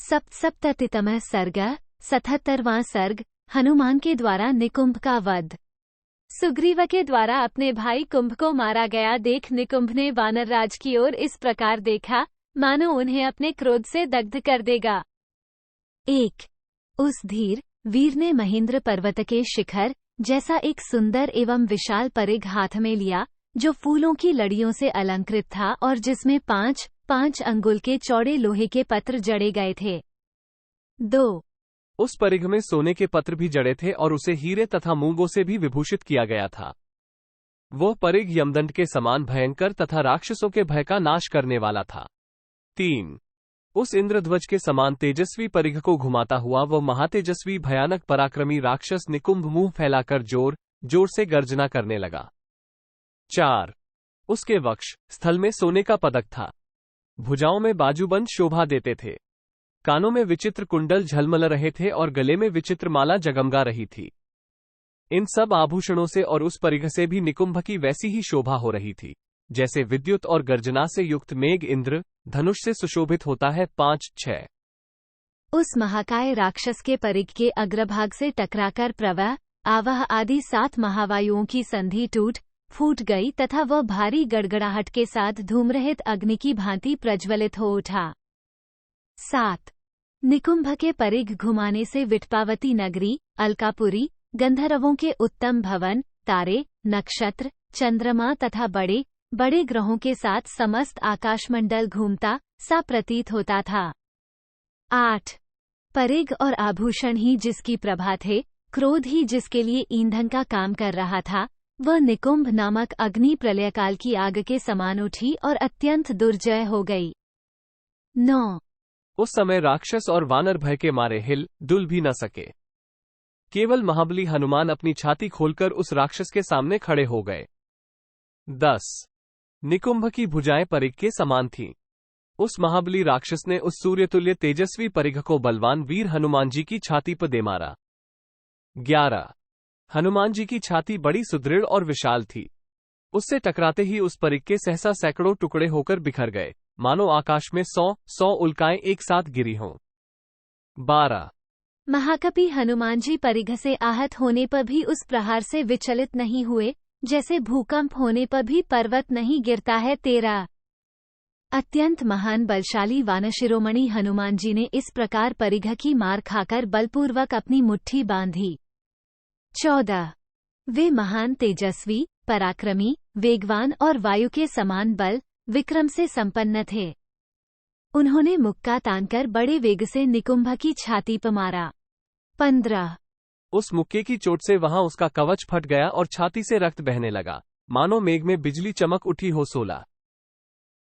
सप्तसप्ततितमः सर्ग 77वां सर्ग। हनुमान के द्वारा निकुंभ का वध। सुग्रीव के द्वारा अपने भाई कुंभ को मारा गया देख निकुंभ ने वानर राज की ओर इस प्रकार देखा, मानो उन्हें अपने क्रोध से दग्ध कर देगा। 1। उस धीर वीर ने महेंद्र पर्वत के शिखर जैसा एक सुंदर एवं विशाल परिघ हाथ में लिया, जो फूलों की लड़ियों से अलंकृत था और जिसमें 5 अंगुल के चौड़े लोहे के पत्र जड़े गए थे। 2। उस परिघ में सोने के पत्र भी जड़े थे और उसे हीरे तथा मूंगों से भी विभूषित किया गया था। वह परिघ यमदंड के समान भयंकर तथा राक्षसों के भय का नाश करने वाला था। 3। उस इंद्रध्वज के समान तेजस्वी परिघ को घुमाता हुआ वह महातेजस्वी भयानक पराक्रमी राक्षस निकुंभ मुंह फैलाकर जोर जोर से गर्जना करने लगा। 4। उसके वक्ष स्थल में सोने का पदक था, भुजाओं में बाजूबंद शोभा देते थे, कानों में विचित्र कुंडल झलमल रहे थे और गले में विचित्र माला जगमगा रही थी। इन सब आभूषणों से और उस परिघ से भी निकुंभ की वैसी ही शोभा हो रही थी, जैसे विद्युत और गर्जना से युक्त मेघ इंद्र धनुष से सुशोभित होता है। 5-6। उस महाकाय राक्षस के परिघ के अग्रभाग से टकराकर प्रवह, आवह आदि 7 महावायुओं की संधि टूट फूट गई तथा वह भारी गड़गड़ाहट के साथ धूम्रहित अग्नि की भांति प्रज्वलित हो उठा। 7। निकुंभ के परिघ घुमाने से विटपावती नगरी, अलकापुरी, गंधर्वों के उत्तम भवन, तारे, नक्षत्र, चंद्रमा तथा बड़े बड़े ग्रहों के साथ समस्त आकाशमंडल घूमता सा प्रतीत होता था। 8। परिघ और आभूषण ही जिसकी प्रभा थे, क्रोध ही जिसके लिए ईंधन का काम कर रहा था, वह निकुंभ नामक अग्नि प्रलयकाल की आग के समान उठी और अत्यंत दुर्जय हो गई। 9। उस समय राक्षस और वानर भय के मारे हिल डुल भी न सके। केवल महाबली हनुमान अपनी छाती खोलकर उस राक्षस के सामने खड़े हो गए। 10। निकुंभ की भुजाएं परिघ के समान थीं। उस महाबली राक्षस ने उस सूर्यतुल्य तेजस्वी परिघ को बलवान वीर हनुमान जी की छाती पर दे मारा। 11। हनुमान जी की छाती बड़ी सुदृढ़ और विशाल थी। उससे टकराते ही उस परिघ के सहसा सैकड़ों टुकड़े होकर बिखर गए, मानो आकाश में 100 उल्काएं एक साथ गिरी हों। 12। महाकपि हनुमान जी परिघ से आहत होने पर भी उस प्रहार से विचलित नहीं हुए, जैसे भूकंप होने पर भी पर्वत नहीं गिरता है। 13। अत्यंत महान बलशाली वानशिरोमणि हनुमान जी ने इस प्रकार परिघ की मार खाकर बलपूर्वक अपनी मुट्ठी बांधी। 14। वे महान तेजस्वी, पराक्रमी, वेगवान और वायु के समान बल विक्रम से संपन्न थे। उन्होंने मुक्का तानकर बड़े वेग से निकुंभ की छाती पर मारा। 15। उस मुक्के की चोट से वहां उसका कवच फट गया और छाती से रक्त बहने लगा, मानो मेघ में बिजली चमक उठी हो। 16।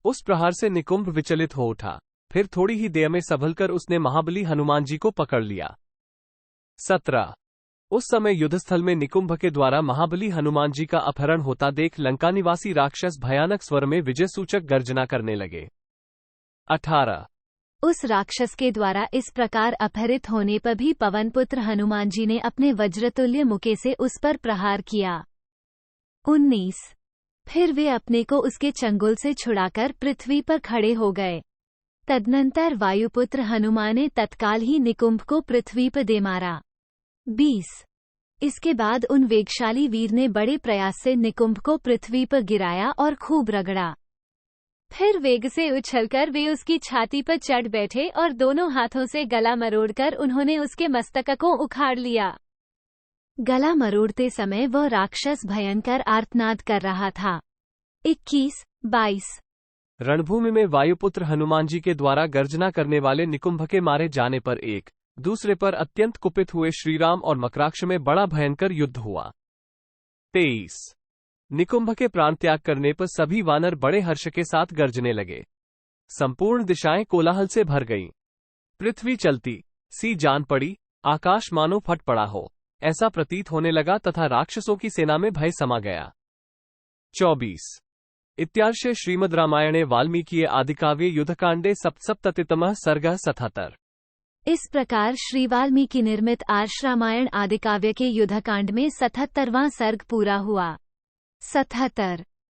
उस प्रहार से निकुंभ विचलित हो उठा, फिर थोड़ी ही देर में संभलकर उसने महाबली हनुमान जी को पकड़ लिया। 17। उस समय युद्धस्थल में निकुंभ के द्वारा महाबली हनुमान जी का अपहरण होता देख लंका निवासी राक्षस भयानक स्वर में विजय सूचक गर्जना करने लगे। 18। उस राक्षस के द्वारा इस प्रकार अपहरित होने पर भी पवनपुत्र हनुमान जी ने अपने वज्रतुल्य मुके से उस पर प्रहार किया। 19। फिर वे अपने को उसके चंगुल से छुड़ाकर पृथ्वी पर खड़े हो गए। तदनंतर वायुपुत्र हनुमान ने तत्काल ही निकुंभ को पृथ्वी पर दे मारा। 20। इसके बाद उन वेगशाली वीर ने बड़े प्रयास से निकुंभ को पृथ्वी पर गिराया और खूब रगड़ा। फिर वेग से उछलकर वे उसकी छाती पर चढ़ बैठे और दोनों हाथों से गला मरोड़कर उन्होंने उसके मस्तक को उखाड़ लिया। गला मरोड़ते समय वह राक्षस भयंकर आर्तनाद कर रहा था। 21, 22। रणभूमि में वायुपुत्र हनुमान जी के द्वारा गर्जना करने वाले निकुंभ के मारे जाने पर एक दूसरे पर अत्यंत कुपित हुए श्रीराम और मकराक्ष में बड़ा भयंकर युद्ध हुआ। 23। निकुंभ के प्राण त्याग करने पर सभी वानर बड़े हर्ष के साथ गर्जने लगे। संपूर्ण दिशाएं कोलाहल से भर गईं। पृथ्वी चलती सी जान पड़ी, आकाश मानो फट पड़ा हो ऐसा प्रतीत होने लगा तथा राक्षसों की सेना में भय समा गया। 24। इत्यार्षे श्रीमद् रामायणे वाल्मीकि आदिकाव्ये युद्धकांडे सप्तसप्ततितमः सर्गः 77। इस प्रकार श्री वाल्मीकि निर्मित आर्ष रामायण आदिकाव्य के युद्धकांड में 77वां सर्ग पूरा हुआ। 77।